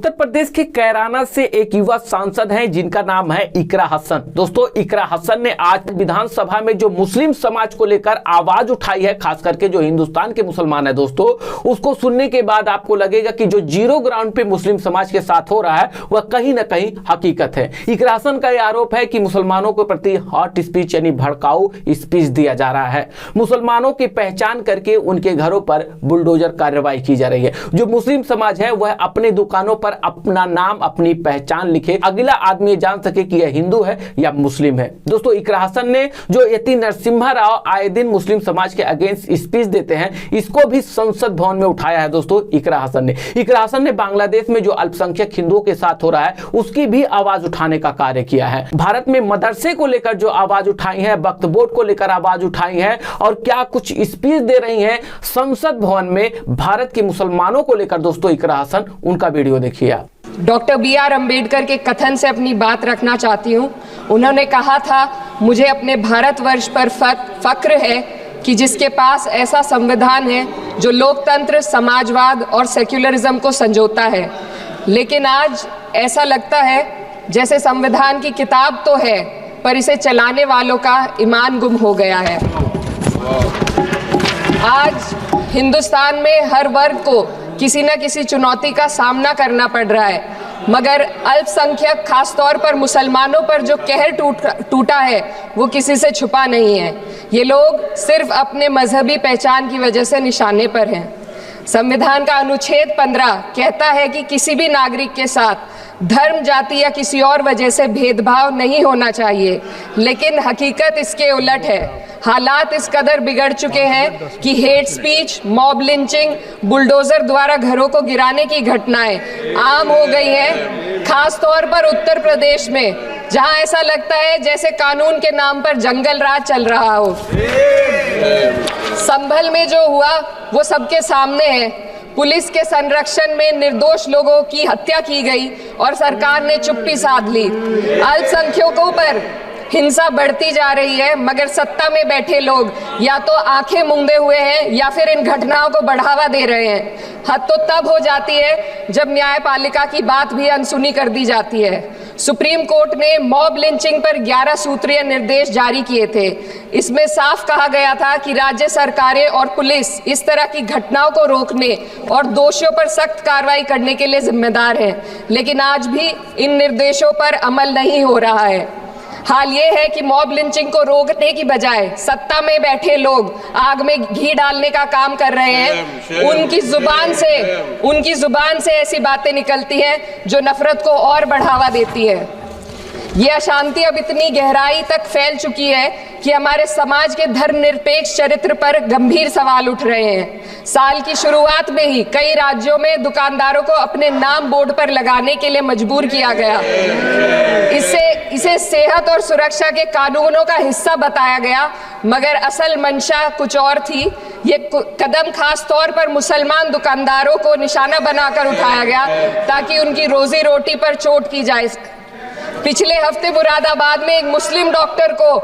उत्तर प्रदेश के कैराना से एक युवा सांसद हैं जिनका नाम है इकरा हसन। दोस्तों, इकरा हसन ने आज विधानसभा में जो मुस्लिम समाज को लेकर आवाज उठाई है, खास करके जो हिंदुस्तान के मुसलमान है दोस्तों, उसको सुनने के बाद आपको लगेगा कि जो जीरो ग्राउंड पे मुस्लिम समाज के साथ हो रहा है वह कहीं ना कहीं हकीकत है। इकरा हसन का यह आरोप है कि मुसलमानों के प्रति हॉट स्पीच यानी भड़काऊ स्पीच दिया जा रहा है। मुसलमानों की पहचान करके उनके घरों पर बुलडोजर कार्रवाई की जा रही है। जो मुस्लिम समाज है वह अपने दुकानों पर अपना नाम, अपनी पहचान लिखे, अगला आदमी जान सके कि यह हिंदू है या मुस्लिम है। दोस्तों, इकरा हसन ने जो यति नरसिम्हा राव आए दिन मुस्लिम समाज के अगेंस्ट स्पीच देते हैं, इसको भी संसद भवन में उठाया है। दोस्तों, इकरा हसन ने बांग्लादेश में जो अल्पसंख्यक हिंदुओं के साथ हो रहा है उसकी भी आवाज उठाने का कार्य किया है। भारत में मदरसे को लेकर जो आवाज उठाई है, वक्फ बोर्ड को लेकर आवाज उठाई है और क्या कुछ स्पीच दे रही है संसद भवन में भारत के मुसलमानों को लेकर। दोस्तों, इकरा हसन, उनका वीडियो देखिए। Doctor B.R. अम्बेडकर के कथन से अपनी बात रखना चाहती हूँ। उन्होंने कहा था, मुझे अपने भारतवर्ष पर फक्र है कि जिसके पास ऐसा संविधान है जो लोकतंत्र, समाजवाद और सेक्युलरिज्म को संजोता है। लेकिन आज ऐसा लगता है जैसे संविधान की किताब तो है पर इसे चलाने वालों का ईमान गुम हो गया है। आज हिंदुस्तान में हर वर्ग को किसी न किसी चुनौती का सामना करना पड़ रहा है, मगर अल्पसंख्यक, खासतौर पर मुसलमानों पर जो कहर टूटा है वो किसी से छुपा नहीं है। ये लोग सिर्फ अपने मजहबी पहचान की वजह से निशाने पर हैं। संविधान का अनुच्छेद 15 कहता है कि किसी भी नागरिक के साथ धर्म, जाति या किसी और वजह से भेदभाव नहीं होना चाहिए, लेकिन हकीकत इसके उलट है। हालात इस कदर बिगड़ चुके हैं कि hate speech, mob lynching, bulldozer द्वारा घरों को गिराने की घटनाएं आम हो गई हैं, खास तौर पर उत्तर प्रदेश में, जहां ऐसा लगता है जैसे कानून के नाम पर जंगल राज चल रहा हो। संभल में जो हुआ वो सबके सामने है। पुलिस के संरक्षण में निर्दोष लोगों की हत्या की गई और सरकार ने चुप्पी साध ली। अल्पसंख्यकों पर हिंसा बढ़ती जा रही है, मगर सत्ता में बैठे लोग या तो आंखें मूंदे हुए हैं या फिर इन घटनाओं को बढ़ावा दे रहे हैं। हद तो तब हो जाती है जब न्यायपालिका की बात भी अनसुनी कर दी जाती है। सुप्रीम कोर्ट ने मॉब लिंचिंग पर 11 सूत्रीय निर्देश जारी किए थे। इसमें साफ कहा गया था कि राज्य सरकारें और पुलिस इस तरह की घटनाओं को रोकने और दोषियों पर सख्त कार्रवाई करने के लिए जिम्मेदार हैं, लेकिन आज भी इन निर्देशों पर अमल नहीं हो रहा है। हाल ये है कि मॉब लिंचिंग को रोकने की बजाय सत्ता में बैठे लोग आग में घी डालने का काम कर रहे हैं। उनकी जुबान से ऐसी बातें निकलती हैं जो नफरत को और बढ़ावा देती है। ये अशांति अब इतनी गहराई तक फैल चुकी है कि हमारे समाज के धर्मनिरपेक्ष चरित्र पर गंभीर सवाल उठ रहे हैं। साल की शुरुआत में ही कई राज्यों में दुकानदारों को अपने नाम बोर्ड पर लगाने के लिए मजबूर किया गया। इसे सेहत और सुरक्षा के कानूनों का हिस्सा बताया गया, मगर असल मंशा कुछ और थी। ये कदम खास तौर पर मुसलमान दुकानदारों को निशाना बनाकर उठाया गया ताकि उनकी रोजी रोटी पर चोट की जाए। पिछले हफ्ते मुरादाबाद में एक मुस्लिम डॉक्टर को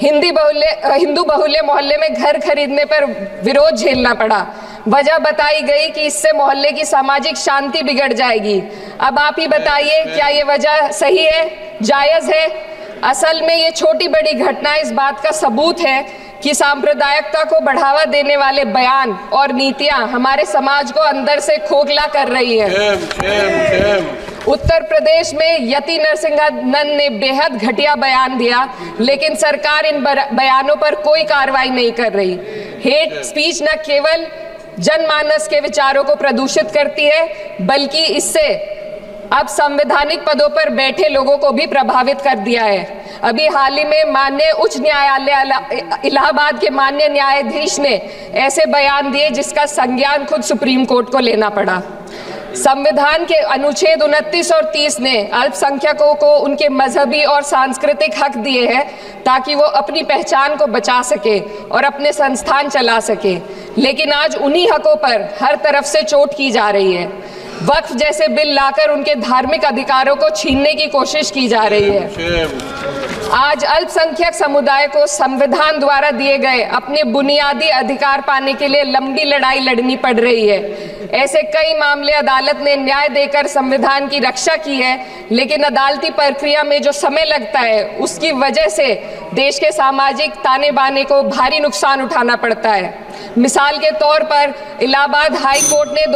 हिंदू बहुल्य मोहल्ले में घर खरीदने पर विरोध झेलना पड़ा। वजह बताई गई कि इससे मोहल्ले की सामाजिक शांति बिगड़ जाएगी। अब आप ही बताइए, क्या ये वजह सही है, जायज है? असल में ये छोटी बड़ी घटना इस बात का सबूत है कि सांप्रदायिकता को बढ़ावा देने वाले बयान और नीतियां हमारे समाज को अंदर से खोखला कर रही है। उत्तर प्रदेश में यति नरसिंहानंद ने बेहद घटिया बयान दिया, लेकिन सरकार इन बयानों पर कोई कार्रवाई नहीं कर रही। हेट स्पीच न केवल जनमानस के विचारों को प्रदूषित करती है, बल्कि इससे अब संवैधानिक पदों पर बैठे लोगों को भी प्रभावित कर दिया है। अभी हाल ही में माननीय उच्च न्यायालय इलाहाबाद के माननीय न्यायाधीश ने ऐसे बयान दिए जिसका संज्ञान खुद सुप्रीम कोर्ट को लेना पड़ा। संविधान के अनुच्छेद 29 और 30 ने अल्पसंख्यकों को उनके मजहबी और सांस्कृतिक हक दिए हैं ताकि वो अपनी पहचान को बचा सके और अपने संस्थान चला सके, लेकिन आज उन्हीं हकों पर हर तरफ से चोट की जा रही है। वक्फ जैसे बिल लाकर उनके धार्मिक अधिकारों को छीनने की कोशिश की जा रही है। आज अल्पसंख्यक समुदाय को संविधान द्वारा दिए गए अपने बुनियादी अधिकार पाने के लिए लंबी लड़ाई लड़नी पड़ रही है। ऐसे कई मामले अदालत ने न्याय देकर संविधान की रक्षा की है, लेकिन अदालती प्रक्रिया में जो समय लगता है उसकी वजह से देश के सामाजिक ताने बाने को भारी नुकसान उठाना पड़ता है। मिसाल के तौर पर इलाहाबाद हाई कोर्ट ने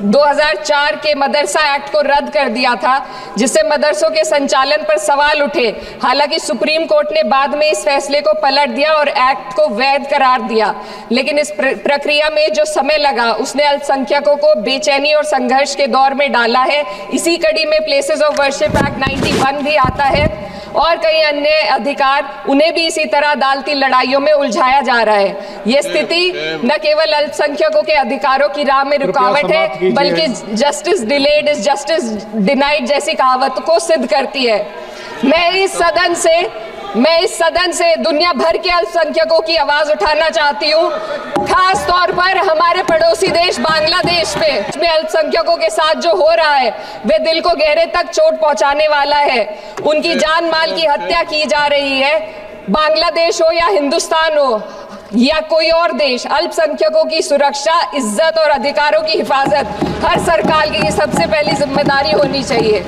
2004 के मदरसा एक्ट को रद्द कर दिया था, जिससे मदरसों के संचालन पर सवाल उठे। हालांकि सुप्रीम कोर्ट ने बाद में इस फैसले को पलट दिया और एक्ट को वैध करार दिया, लेकिन इस प्रक्रिया में जो समय लगा उसने अल्पसंख्यकों को बेचैनी और संघर्ष के दौर में डाला है। इसी कड़ी में प्लेसेस ऑफ वर्शिप एक्ट 91 भी आता है और कई अन्य अधिकार, उन्हें भी इसी तरह अदालती लड़ाइयों में उलझाया जा रहा है। ये स्थिति न केवल अल्पसंख्यकों के अधिकारों की राह में रुकावट है, बल्कि justice delayed is justice denied जैसी कहावत को सिद्ध करती है। मैं इस सदन से दुनिया भर के अल्पसंख्यकों की आवाज उठाना चाहती हूँ, खास तौर पर हमारे पड़ोसी देश बांग्लादेश में अल्पसंख्यकों के साथ जो हो रहा है वे दिल को गहरे तक चोट पहुंचाने वाला है। उनकी जान माल की हत्या की जा रही है। बांग्लादेश हो या हिंदुस्तान हो या कोई और देश, अल्पसंख्यकों की सुरक्षा, इज्जत और अधिकारों की हिफाजत हर सरकार की सबसे पहली जिम्मेदारी होनी चाहिए।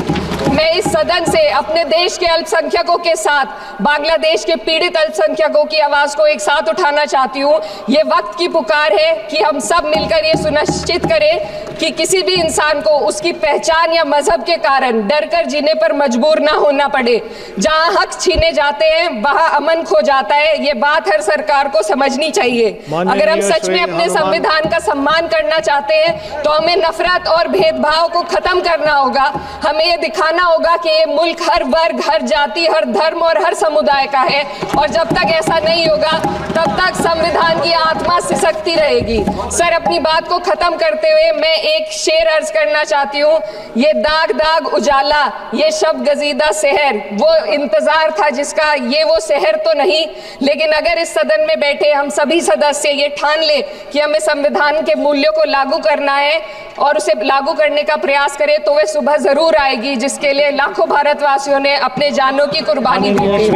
मैं इस सदन से अपने देश के अल्पसंख्यकों के साथ बांग्लादेश के पीड़ित अल्पसंख्यकों की आवाज को एक साथ उठाना चाहती हूँ। ये वक्त की पुकार है कि हम सब मिलकर ये सुनिश्चित करें कि किसी भी इंसान को उसकी पहचान या मजहब के कारण डर कर जीने पर मजबूर ना होना पड़े। जहाँ हक छीने जाते हैं वहाँ अमन खो जाता है। ये बात हर सरकार को समझनी चाहिए। अगर हम सच में अपने संविधान का सम्मान करना चाहते हैं तो हमें नफरत और भेदभाव को खत्म करना होगा। हमें ये दिखाना होगा कि ये मुल्क हर वर्ग, हर जाति, हर धर्म और हर समुदाय का है, और जब तक ऐसा नहीं होगा तब तक संविधान की आत्मा सिसकती रहेगी। सर, अपनी बात को खत्म करते हुए मैं एक शेर अर्ज करना चाहती हूँ। ये दाग दाग उजाला, ये शब गजीदा शहर, वो इंतजार था जिसका, ये वो शहर तो नहीं। लेकिन अगर इस सदन में बैठे हम सभी सदस्य ये ठान ले कि हमें संविधान के मूल्यों को लागू करना है और उसे लागू करने का प्रयास करें, तो वह सुबह जरूर आएगी जिसके लिए लाखों भारतवासियों ने अपने जानों की कुर्बानी दी थी।